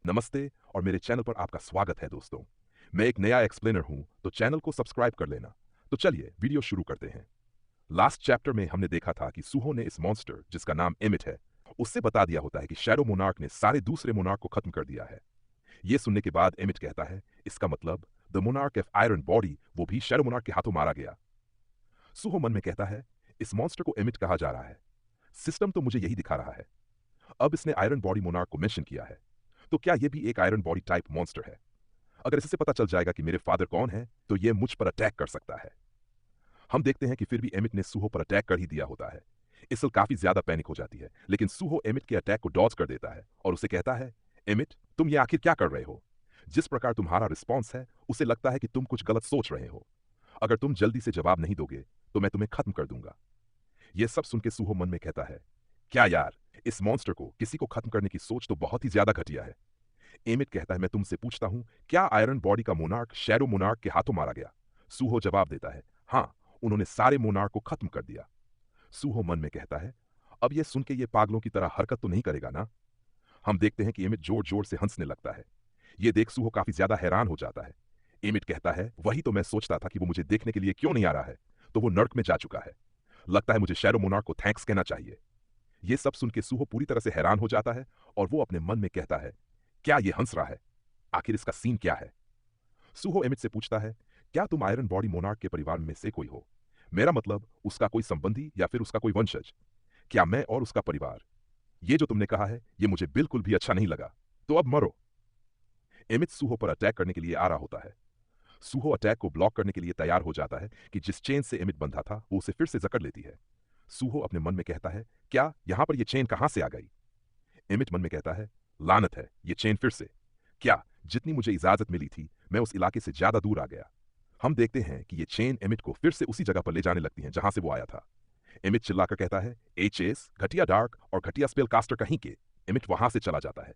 नमस्ते और मेरे चैनल पर आपका स्वागत है दोस्तों। मैं एक नया एक्सप्लेनर हूं, तो चैनल को सब्सक्राइब कर लेना। तो चलिए वीडियो शुरू करते हैं। लास्ट चैप्टर में हमने देखा था कि सूहो ने इस मॉन्स्टर जिसका नाम एमिट है, उससे बता दिया होता है कि शैडो मोनार्क ने सारे दूसरे मोनार्क को खत्म कर दिया है। ये सुनने के बाद एमिट कहता है, इसका मतलब the monarch of iron body वो भी शैडो मोनार्क के हाथों मारा गया। सूहो मन में कहता है, इस मॉन्स्टर को एमिट कहा जा रहा है। सिस्टम तो मुझे यही दिखा रहा है। अब इसने आयरन बॉडी मोनार्क को मेंशन किया है, तो क्या यह भी एक आयरन बॉडी टाइप मॉन्स्टर है? अगर इससे पता चल जाएगा कि मेरे फादर कौन है, तो यह मुझ पर अटैक कर सकता है। हम देखते हैं कि फिर भी एमिट ने सूहो पर अटैक कर ही दिया होता है। इसल काफी ज्यादा पैनिक हो जाती है, लेकिन सूहो एमिट के अटैक को डॉज कर देता है और उसे कहता है, एमिट तुम ये आखिर क्या कर रहे हो? जिस प्रकार तुम्हारा रिस्पॉन्स है, उसे लगता है कि तुम कुछ गलत सोच रहे हो। अगर तुम जल्दी से जवाब नहीं दोगे, तो मैं तुम्हें खत्म कर दूंगा। यह सब सुन के सूहो मन में कहता है, क्या यार, इस मॉन्स्टर को किसी को खत्म करने की सोच तो बहुत ही ज्यादा घटिया है। एमिट कहता है, मैं तुमसे पूछता हूं, क्या आयरन बॉडी का मोनार्क शैडो मोनार्क के हाथों मारा गया? सूहो जवाब देता है, हाँ, उन्होंने सारे मोनार्क को खत्म कर दिया। सूहो मन में कहता है, अब यह सुन के ये पागलों की तरह हरकत तो नहीं करेगा ना? हम देखते हैं कि एमिट जोर जोर से हंसने लगता है। यह देख सूहो काफी ज्यादा हैरान हो जाता है। एमिट कहता है, वही तो मैं सोचता था कि वो मुझे देखने के लिए क्यों नहीं आ रहा है। तो वो नर्क में जा चुका है। लगता है मुझे शैडो मोनार्क को थैंक्स कहना चाहिए। ये सब सुन के सूहो पूरी तरह से हैरान हो जाता है और वो अपने मन में कहता है, क्या ये हंस रहा है? आखिर इसका सीन क्या है? सूहो एमिट से पूछता है, क्या तुम आयरन बॉडी मोनार्क के परिवार में से कोई हो? मेरा मतलब उसका कोई संबंधी या फिर उसका कोई वंशज। क्या मैं और उसका परिवार? ये जो तुमने कहा है, ये मुझे बिल्कुल भी अच्छा नहीं लगा। तो अब मरो। एमिट सूहो पर अटैक करने के लिए आ रहा होता है। सूहो अटैक को ब्लॉक करने के लिए तैयार हो जाता है कि जिस चेन से एमिट बंधा था, वो उसे फिर से जकड़ लेती है। सूहो अपने मन में कहता है, क्या यहां पर यह चेन कहां से आ गई? एमिट मन में कहता है, लानत है, ये चेन फिर से। क्या जितनी मुझे इजाजत मिली थी, मैं उस इलाके से ज्यादा दूर आ गया। हम देखते हैं कि ये चेन एमिट को फिर से उसी जगह पर ले जाने लगती है जहां से वो आया था। एमिट चिल्लाकर कहता है, एचएस घटिया डार्क और घटिया स्पेल कास्टर कहीं के। एमिट वहां से चला जाता है।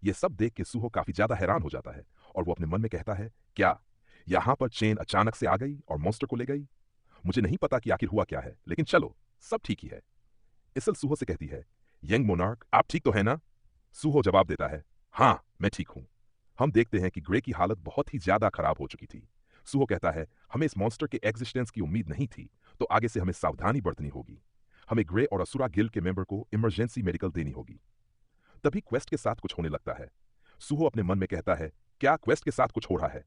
यह सब देख के सूहो काफी ज्यादा हैरान हो जाता है और वो अपने मन में कहता है, क्या यहां पर चेन अचानक से आ गई और मॉन्स्टर को ले गई? मुझे नहीं पता कि आखिर हुआ क्या है, लेकिन चलो, सब ठीक ही है। इसल सूहो से कहती है, यंग मोनार्क आप ठीक तो है ना? सूहो जवाब देता है, हाँ मैं ठीक हूं। हम देखते हैं कि ग्रे की हालत बहुत ही ज्यादा खराब हो चुकी थी। सूहो कहता है, हमें इस मॉन्स्टर के एग्जिस्टेंस की उम्मीद नहीं थी, तो आगे से हमें सावधानी बरतनी होगी। हमें ग्रे और असुरा गिल्ड के मेंबर को इमरजेंसी मेडिकल देनी होगी। तभी क्वेस्ट के साथ कुछ होने लगता है। सूहो अपने मन में कहता है, क्या क्वेस्ट के साथ कुछ हो रहा है?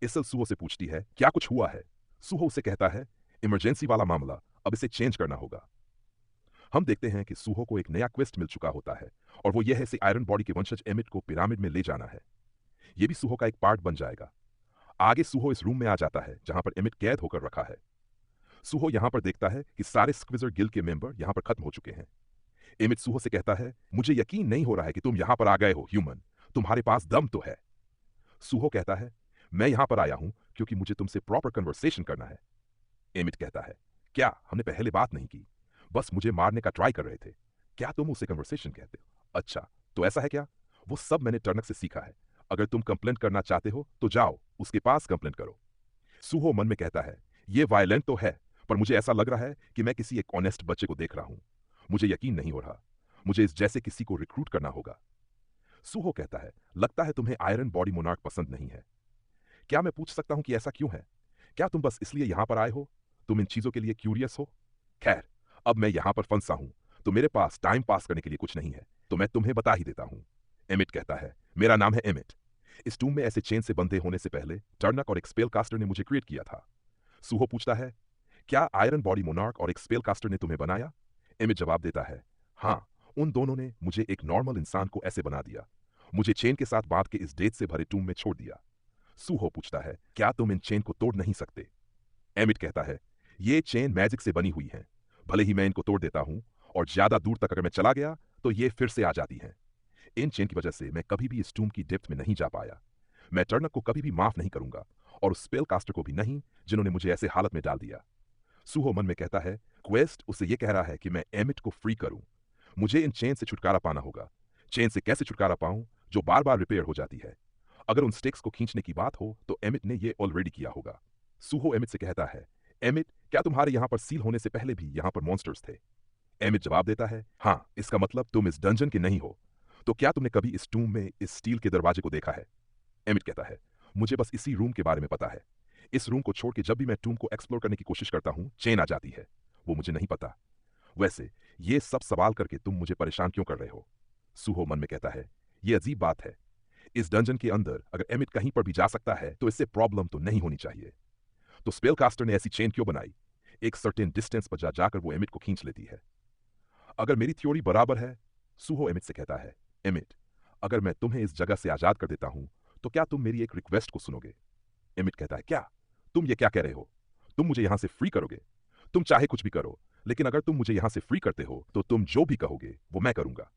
इसल सूहो से पूछती है, क्या कुछ हुआ है? सूहो उसे कहता है, इमरजेंसी वाला मामला, अब इसे चेंज करना होगा। हम देखते हैं कि सूहो को एक नया क्वेस्ट मिल चुका होता है और वो यह है कि आयरन बॉडी के वंशज एमिट को पिरामिड में ले जाना है। यह भी सूहो का एक पार्ट बन जाएगा। आगे सूहो इस रूम में आ जाता है जहां पर एमिट कैद होकर रखा है। सूहो यहां पर देखता है कि सारे स्क्विजर गिल्ड के मेंबर यहां पर खत्म हो चुके हैं। एमिट सूहो से कहता है, मुझे यकीन नहीं हो रहा है कि तुम यहां पर आ गए हो ह्यूमन। तुम्हारे पास दम तो है। सूहो कहता है, मैं यहां पर आया हूं क्योंकि मुझे तुमसे प्रॉपर कन्वर्सेशन करना है। एमिट कहता है, क्या हमने पहले बात नहीं की? बस मुझे मारने का ट्राई कर रहे थे। क्या तुम उसे कन्वर्सेशन कहते हो? अच्छा, तो ऐसा है क्या? वो सब मैंने टर्नक से सीखा है। अगर तुम कंप्लेंट करना चाहते हो तो जाओ उसके पास कंप्लेंट करो। सूहो मन में कहता है, ये वायलेंट तो है, पर मुझे ऐसा लग रहा है कि मैं किसी एक ऑनेस्ट बच्चे को देख रहा हूं। मुझे यकीन नहीं हो रहा। मुझे इस जैसे किसी को रिक्रूट करना होगा। सूहो कहता है, लगता है तुम्हें आयरन बॉडी मोनार्क पसंद नहीं है। क्या मैं पूछ सकता हूं कि ऐसा क्यों है? क्या तुम बस इसलिए यहां पर आए हो? तुम इन चीजों के लिए क्यूरियस हो? खैर, अब मैं यहां पर फंसा हूं, तो मेरे पास टाइम पास करने के लिए कुछ नहीं है, तो मैं तुम्हें बता ही देता हूं। एमिट कहता है, मेरा नाम है एमिट। इस टूम में ऐसे चेन से बंधे होने से पहले टर्नक और एक स्पेल कास्टर ने मुझे क्रिएट किया था। सूहो पूछता है, क्या आयरन बॉडी मोनार्क और एक स्पेल कास्टर ने तुम्हें बनाया? एमिट जवाब देता है, हाँ, उन दोनों ने मुझे एक नॉर्मल इंसान को ऐसे बना दिया। मुझे चेन के साथ बांध के इस डेथ से भरे टूम में छोड़ दिया। सूहो पूछता है, क्या तुम इन चेन को तोड़ नहीं सकते? एमिट कहता है, ये चेन मैजिक से बनी हुई हैं। भले ही मैं इनको तोड़ देता हूं और ज्यादा दूर तक अगर मैं चला गया तो ये फिर से आ जाती हैं। इन चेन की वजह से मैं कभी भी इस टूम की डेप्थ में नहीं जा पाया। मैं टर्नक को कभी भी माफ नहीं करूंगा और उस स्पेल कास्टर को भी नहीं, जिन्होंने मुझे ऐसे हालत में डाल दिया। सूहो मन में कहता है, क्वेस्ट उसे यह कह रहा है कि मैं एमिट को फ्री करूं। मुझे इन चेन से छुटकारा पाना होगा। चेन से कैसे छुटकारा पाऊं जो बार बार रिपेयर हो जाती है? अगर उन स्टिक्स को खींचने की बात हो तो एमिट ने यह ऑलरेडी किया होगा। सूहो एमिट से कहता है, एमिट क्या तुम्हारे यहां पर सील होने से पहले भी यहां पर मॉन्स्टर्स थे? एमिट जवाब देता है, हाँ, इसका मतलब तुम इस डंजन के नहीं हो। तो क्या तुमने कभी इस टूम में इस स्टील के दरवाजे को देखा है? एमिट कहता है, मुझे बस इसी रूम के बारे में पता है। इस रूम को छोड़ के जब भी मैं टूम को एक्सप्लोर करने की कोशिश करता हूं, चेन आ जाती है। वो मुझे नहीं पता। वैसे ये सब सवाल करके तुम मुझे परेशान क्यों कर रहे हो? सूहो मन में कहता है, ये अजीब बात है। इस डंजन के अंदर अगर एमिट कहीं पर भी जा सकता है तो इससे प्रॉब्लम तो नहीं होनी चाहिए। तो स्पेलकास्टर ने ऐसी चेन क्यों बनाई? एक सर्टेन डिस्टेंस पर जाकर वो एमिट को खींच लेती है। अगर मेरी थ्योरी बराबर है, सूहो एमिट से कहता है, एमिट, अगर मैं तुम्हें इस जगह से आजाद कर देता हूं तो क्या तुम मेरी एक रिक्वेस्ट को सुनोगे? एमिट कहता है, क्या? तुम ये क्या कह रहे हो? तुम मुझे यहां से फ्री करोगे? तुम चाहे कुछ भी करो, लेकिन अगर तुम मुझे यहां से फ्री करते हो तो तुम जो भी कहोगे वो मैं करूंगा।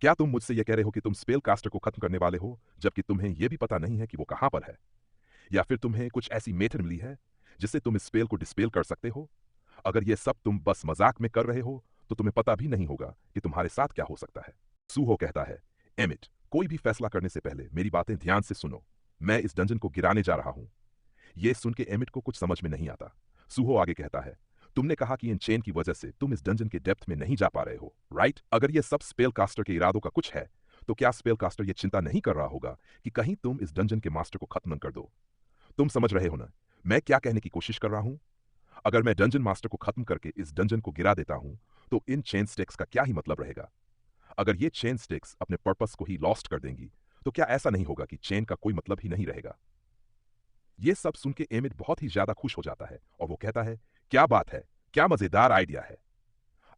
क्या तुम मुझसे यह कह रहे हो कि तुम स्पेल कास्टर को खत्म करने वाले हो जबकि तुम्हें यह भी पता नहीं है कि वो कहां पर है? या फिर तुम्हें कुछ ऐसी मेथड मिली है जिससे तुम इस स्पेल को डिस्पेल कर सकते हो? अगर यह सब तुम बस मजाक में कर रहे हो तो तुम्हें पता भी नहीं होगा कि तुम्हारे साथ क्या हो सकता है। सूहो कहता है, एमिट, कोई भी फैसला करने से पहले मेरी बातें ध्यान से सुनो। मैं इस डंजन को गिराने जा रहा हूं। यह सुन के एमिट को कुछ समझ में नहीं आता। सूहो आगे कहता है, तुमने कहा कि इन चेन की वजह से तुम इस डंजन के डेप्थ में नहीं जा पा रहे हो, राइट? अगर यह सब स्पेल कास्टर के इरादों का कुछ है तो क्या स्पेल कास्टर यह चिंता नहीं कर रहा होगा कि कहीं तुम इस डंजन के मास्टर को खत्म न कर दो? तुम समझ रहे हो ना मैं क्या कहने की कोशिश कर रहा हूं? अगर मैं डंजन मास्टर को खत्म करके इस डंजन को गिरा देता हूं तो इन चेन स्टिक्स का क्या ही मतलब रहेगा? अगर ये चेन स्टिक्स अपने पर्पस को ही लॉस्ट कर देंगी तो क्या ऐसा नहीं होगा कि चेन का कोई मतलब ही नहीं रहेगा? ये सब सुन के एमिट बहुत ही ज्यादा खुश हो जाता है और वो कहता है, क्या बात है, क्या मजेदार आइडिया है।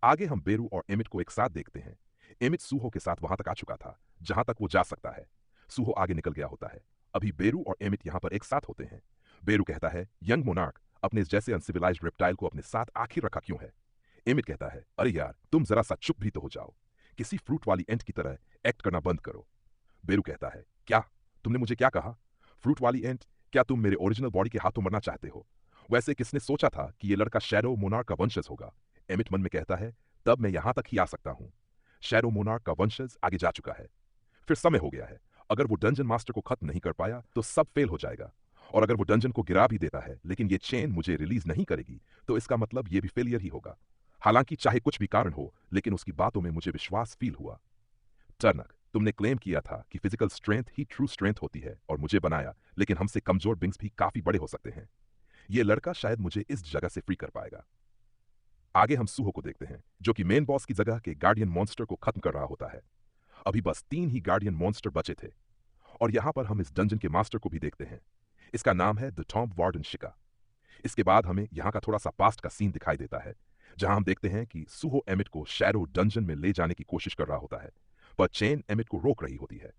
आगे हम बेरू और एमिट को एक साथ देखते हैं। एमिट सूहो के साथ वहां तक आ चुका था जहां तक वो जा सकता है। सूहो आगे निकल गया होता है। अभी बेरू और एमिट यहां पर एक साथ होते हैं। बेरू कहता है, यंग मोनार्क अपने इस जैसे अनसिविलाइज्ड रेप्टाइल को अपने साथ आखिर रखा क्यों है? एमिट कहता है, अरे यार, तुम जरा सा चुप भी तो हो जाओ। किसी फ्रूट वाली एंट की तरह एक्ट करना बंद करो। बेरू कहता है, क्या? तुमने मुझे क्या कहा? फ्रूट वाली एंट? क्या तुम मेरे ओरिजिनल बॉडी के हाथों मरना चाहते हो? वैसे किसने सोचा था कि यह लड़का शैडो मोनार्क का वंशज होगा? एमिट मन में कहता है, तब मैं यहां तक ही आ सकता हूं। शैडो मोनार्क का वंशज आगे जा चुका है। फिर समय हो गया है। अगर वो डंजन मास्टर को खत्म नहीं कर पाया तो सब फेल हो जाएगा। और अगर वो डंजन को गिरा भी देता है लेकिन ये चेन मुझे रिलीज नहीं करेगी तो इसका मतलब ये भी फेलियर ही होगा। हालांकि चाहे कुछ भी कारण हो लेकिन उसकी बातों में मुझे विश्वास फील हुआ। टर्नक, तुमने क्लेम किया था कि फिजिकल स्ट्रेंथ ही ट्रू स्ट्रेंथ होती है और मुझे बनाया, लेकिन हमसे कमजोर बिंग्स भी काफी बड़े हो सकते हैं। ये लड़का शायद मुझे इस जगह से फ्री कर पाएगा। आगे हम सूहो को देखते हैं जो कि मेन बॉस की जगह के गार्डियन मॉन्स्टर को खत्म कर रहा होता है। अभी बस 3 ही गार्डियन मॉन्स्टर बचे थे और यहां पर हम इस डंजन के मास्टर को भी देखते हैं। इसका नाम है द टॉम्ब वार्डन शिका। इसके बाद हमें यहां का थोड़ा सा पास्ट का सीन दिखाई देता है जहां हम देखते हैं कि सूहो एमिट को शैडो डंजन में ले जाने की कोशिश कर रहा होता है, पर चेन एमिट को रोक रही होती है।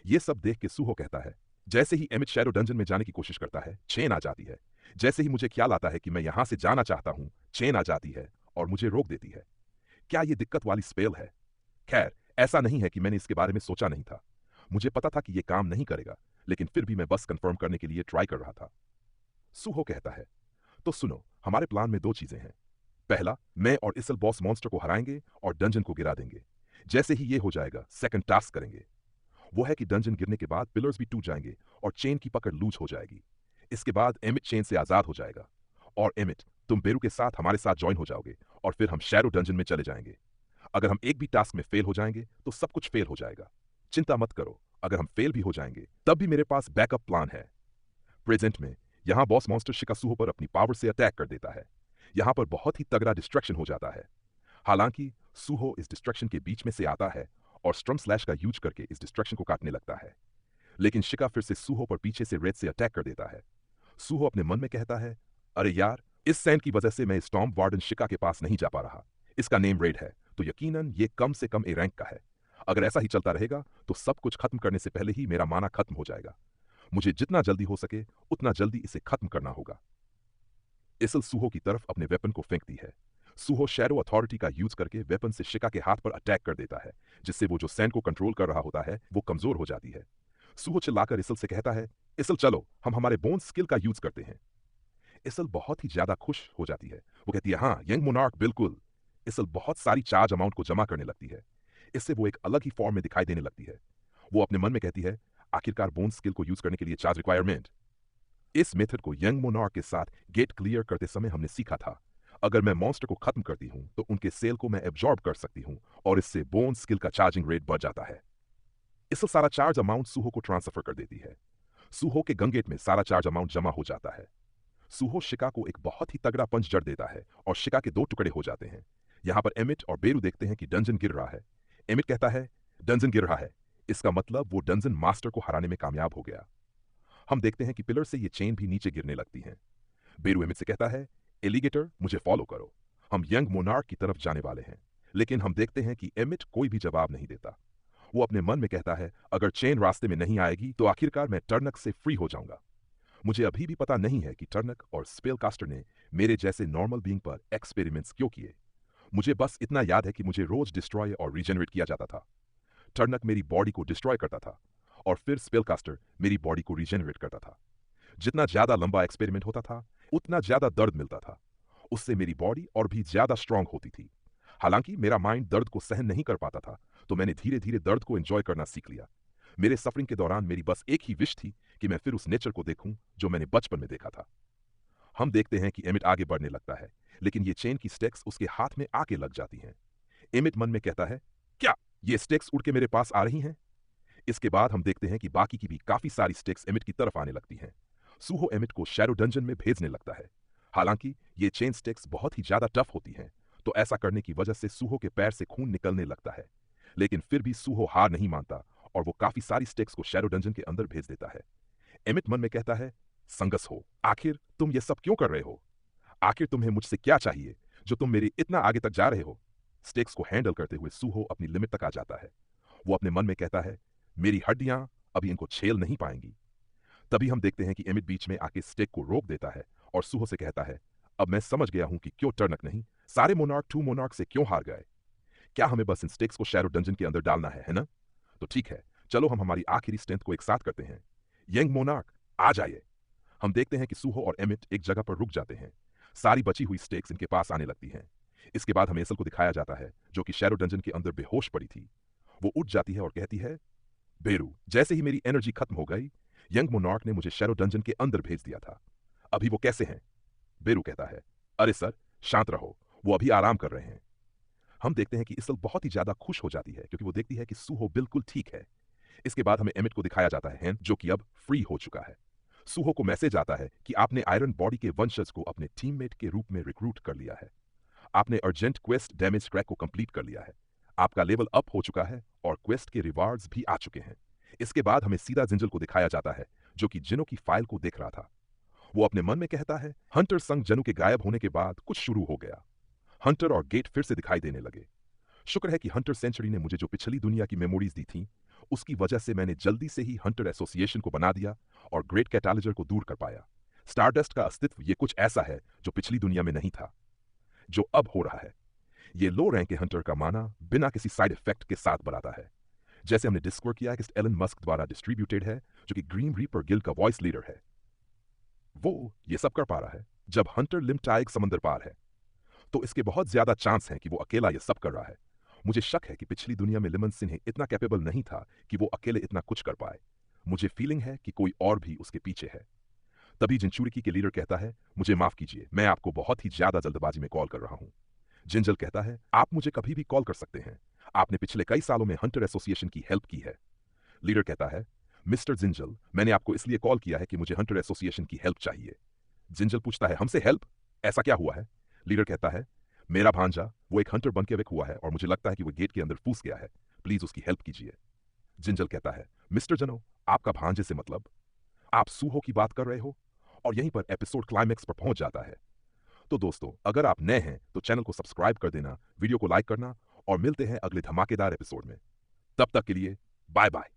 यह सब देख के सूहो कहता है, जैसे ही एमिट शैडो डंजन में जाने की कोशिश करता है, चेन आ जाती है। जैसे ही मुझे ख्याल आता है कि मैं यहां से जाना चाहता हूं, चेन आ जाती है और मुझे रोक देती है। क्या यह दिक्कत वाली स्पेल है? खैर, ऐसा नहीं है कि मैंने इसके बारे में सोचा नहीं था। मुझे पता था कि यह काम नहीं करेगा, लेकिन फिर भी मैं बस कंफर्म करने के लिए ट्राई कर रहा था। सूहो कहता है, तो सुनो, हमारे प्लान में 2 चीजें हैं। पहला, मैं और इसल बॉस मॉन्स्टर को हराएंगे और डंजन को गिरा देंगे। जैसे ही ये हो जाएगा, सेकंड टास्क करेंगे। वो है कि डंजन गिरने के बाद पिलर्स भी टूट जाएंगे और चेन की पकड़ लूज हो जाएगी। इसके बाद एमिट चेन से आजाद हो जाएगा और एमिट, तुम बेरू के साथ हमारे साथ ज्वाइन हो जाओगे और फिर हम शैडो डंजन में चले जाएंगे। अगर हम एक भी टास्क में फेल हो जाएंगे तो सब कुछ फेल हो जाएगा। चिंता मत करो, अगर हम फेल भी हो जाएंगे तब भी मेरे पास बैकअप प्लान है। प्रेजेंट में यहां बॉस मॉन्स्टर शिकासूहो पर अपनी पावर से अटैक कर देता है। यहां पर बहुत ही तगड़ा डिस्ट्रैक्शन हो जाता है। हालांकि सूहो इस डिस्ट्रैक्शन के बीच में से आता है और स्ट्रम स्लैश का यूज करके इस डिस्ट्रैक्शन को काटने लगता है, लेकिन शिका फिर से सूहो पर पीछे से रेड से अटैक कर देता है। सूहो अपने मन में कहता है, अरे यार, इस सैंड की वजह से मैं स्टॉर्म वार्डन शिका के पास नहीं जा पा रहा। इसका नेम रेड है तो यकीनन ये कम से कम ए रैंक का है। अगर ऐसा ही चलता रहेगा तो सब कुछ खत्म करने से पहले ही मेरा माना खत्म हो जाएगा। मुझे जितना जल्दी हो सके उतना जल्दी इसे खत्म करना होगा। इसल सूहो की तरफ अपने वेपन को फेंकती है। सूहो शैडो अथॉरिटी का यूज करके वेपन से शिका के हाथ पर अटैक कर देता है, जिससे वो जो सैंड को कंट्रोल कर रहा होता है वो कमजोर हो जाती है। सूहो चिल्लाकर इसल से कहता है, इसल चलो, हम हमारे बोन स्किल का यूज करते हैं। इसल बहुत ही ज्यादा खुश हो जाती है। वो कहती है, हाँ यंग मोनार्क, बिल्कुल। इसल बहुत सारी चार्ज अमाउंट को जमा करने लगती है। इससे वो एक अलग ही फॉर्म में दिखाई देने लगती है। वो अपने मन में कहती है, आखिरकार बोन स्किल को यूज करने के लिए चार्ज रिक्वायरमेंट। इस मेथड को यंग मोनार्क के साथ गेट क्लियर करते समय हमने सीखा था। अगर मैं मॉन्स्टर को खत्म करती हूं तो उनके सेल को मैं एब्जॉर्ब कर सकती हूं और इससे बोन स्किल का चार्जिंग रेट बढ़ जाता है। इससे सारा चार्ज अमाउंट सूहो को ट्रांसफर कर देती है। सूहो के गंगेट में सारा चार्ज अमाउंट जमा हो जाता है। सूहो शिका को एक बहुत ही तगड़ा पंच जड़ देता है और शिका के दो टुकड़े हो जाते हैं। यहां पर एमिट और बेरू देखते हैं कि डंजन गिर रहा है। एमिट कहता है डंजन गिर रहा है, इसका मतलब वो डंजन मास्टर को हराने में कामयाब हो गया। हम देखते हैं कि पिलर से ये चेन भी नीचे गिरने लगती हैं। बेरू एमिट से कहता है एलिगेटर मुझे फॉलो करो, हम यंग मोनार्क की तरफ जाने वाले हैं। लेकिन हम देखते हैं कि एमिट कोई भी जवाब नहीं देता। वो अपने मन में कहता है अगर चेन रास्ते में नहीं आएगी तो आखिरकार मैं टर्नक से फ्री हो जाऊंगा। मुझे अभी भी पता नहीं है कि टर्नक और स्पेलकास्टर ने मेरे जैसे नॉर्मल बीइंग पर एक्सपेरिमेंट्स क्यों किए। मुझे बस इतना याद है कि मुझे रोज डिस्ट्रॉय और रीजनरेट किया जाता था। टर्नक मेरी बॉडी को डिस्ट्रॉय करता था और फिर स्पेलकास्टर मेरी बॉडी को रीजनरेट करता था। जितना ज्यादा लंबा एक्सपेरिमेंट होता था उतना ज्यादा दर्द मिलता था। उससे मेरी बॉडी और भी ज्यादा स्ट्रांग होती थी। हालांकि मेरा माइंड दर्द को सहन नहीं कर पाता था, तो मैंने धीरे धीरे दर्द को एंजॉय करना सीख लिया। मेरे सफरिंग के दौरान मेरी बस एक ही विश थी कि मैं फिर उस नेचर को देखूं जो मैंने बचपन में देखा था। हम देखते हैं कि एमिट आगे बढ़ने लगता है, लेकिन ये चेन की स्टेक्स उसके हाथ में आके लग जाती हैं। एमिट मन में कहता है क्या ये स्टेक्स उड़ के मेरे पास आ रही हैं? इसके बाद हम देखते हैं कि बाकी की भी काफी सारी स्टेक्स एमिट की तरफ आने लगती हैं। सूहो एमिट को शैडो डंजन में भेजने लगता है। हालांकि ये चेन स्टेक्स बहुत ही ज्यादा टफ होती हैं, तो ऐसा करने की वजह से सूहो के पैर से खून निकलने लगता है। लेकिन फिर भी सूहो हार नहीं मानता और वो काफी सारी स्टेक्स को शैडो डंजन के अंदर भेज देता है। एमिट मन में कहता है संगस हो, आखिर तुम ये सब क्यों कर रहे हो? आखिर तुम्हें मुझसे क्या चाहिए जो तुम मेरे इतना आगे तक जा रहे हो? स्टेक्स को हैंडल करते हुए सूहो अपनी लिमिट तक आ जाता है। वो अपने मन में कहता है मेरी हड्डियां अभी इनको छेल नहीं पाएंगी। तभी हम देखते हैं कि एमिट बीच में आके स्टेक को रोक देता है और सूहो से कहता है अब मैं समझ गया हूं कि क्यों टर्नक नहीं सारे मोनार्क 2 मोनार्क से क्यों हार गए। क्या हमें बस इन स्टेक्स को शैडो डंजन के अंदर डालना है ना? तो ठीक है, चलो हम हमारी आखिरी स्ट्रेंथ को एक साथ करते हैं। यंग मोनार्क आ जाइए। हम देखते हैं कि सूहो और एमिट एक जगह पर रुक जाते हैं। सारी बची हुई स्टेक्स इनके पास आने लगती हैं। इसके बाद हमें एसल को दिखाया जाता है जो कि शैडो डंजन के अंदर बेहोश पड़ी थी। वो उठ जाती है और कहती है बेरू जैसे ही मेरी एनर्जी खत्म हो गई, यंग मोनार्क ने मुझे शैडो डंजन के अंदर भेज दिया था। अभी वो कैसे हैं? बेरू कहता है अरे सर शांत रहो, वो अभी आराम कर रहे हैं। हम देखते हैं कि इसल बहुत ही ज्यादा खुश हो जाती है क्योंकि वो देखती है कि सूहो बिल्कुल ठीक है। इसके बाद हमें एमिट को दिखाया जाता है जो कि अब फ्री हो चुका है। सूहो को मैसेज आता है कि आपने आयरन बॉडी के वंशज को अपने टीममेट के रूप में रिक्रूट कर लिया है। आपने अर्जेंट क्वेस्ट डैमेज क्रैक को कंप्लीट कर लिया है। आपका लेवल अप हो चुका है और क्वेस्ट के रिवार्ड्स भी आ चुके हैं। इसके बाद हमें सीधा जिंजल को दिखाया जाता है जो कि जिनो की फाइल को देख रहा था। वो अपने मन में कहता है हंटर संग जनु के गायब होने के बाद कुछ शुरू हो गया। हंटर और गेट फिर से दिखाई देने लगे। शुक्र है कि हंटर सेंचुरी ने मुझे जो पिछली दुनिया की मेमोरीज दी थी उसकी वजह से मैंने जल्दी से ही हंटर एसोसिएशन को बना दिया और ग्रेट कैटालिजर को दूर कर पाया। स्टारडस्ट का अस्तित्व ये कुछ ऐसा है जो पिछली दुनिया में नहीं था, जो अब हो रहा है। ये लो रैंक के हंटर का माना बिना किसी साइड इफेक्ट के साथ बनाता है। जैसे हमने डिस्कवर किया कि एलन मस्क द्वारा डिस्ट्रीब्यूटेड है जो कि ग्रीन रीपर गिल्ड का वॉइस लीडर है। वो ये सब कर पा रहा है जब हंटर लिम्टाइग समंदर पार है, तो इसके बहुत ज्यादा चांस है कि वो अकेला ये सब कर रहा है। मुझे शक है कि पिछली दुनिया में लिमन सिन्हे इतना कैपेबल नहीं था कि वो अकेले इतना कुछ कर पाए। मुझे फीलिंग है कि कोई और भी उसके पीछे है। तभी जिंचुरिकी के लीडर कहता है मुझे माफ कीजिए, मैं आपको बहुत ही ज्यादा जल्दबाजी में कॉल कर रहा हूं। जिंजल कहता है आप मुझे कभी भी कॉल कर सकते हैं, आपने पिछले कई सालों में हंटर एसोसिएशन की हेल्प की है। लीडर कहता है मिस्टर जिंजल, मैंने आपको इसलिए कॉल किया है कि मुझे हंटर एसोसिएशन की हेल्प चाहिए। जिंजल पूछता है हमसे हेल्प? ऐसा क्या हुआ है? लीडर कहता है मेरा भांजा वो एक हंटर बन के वेक हुआ है और मुझे लगता है कि वो गेट के अंदर फूस गया है, प्लीज उसकी हेल्प कीजिए। जिंजल कहता है मिस्टर जनो, आपका भांजे से मतलब? आप सूहो की बात कर रहे हो? और यहीं पर एपिसोड क्लाइमैक्स पर पहुंच जाता है। तो दोस्तों अगर आप नए हैं तो चैनल को सब्सक्राइब कर देना, वीडियो को लाइक करना और मिलते हैं अगले धमाकेदार एपिसोड में। तब तक के लिए बाय बाय।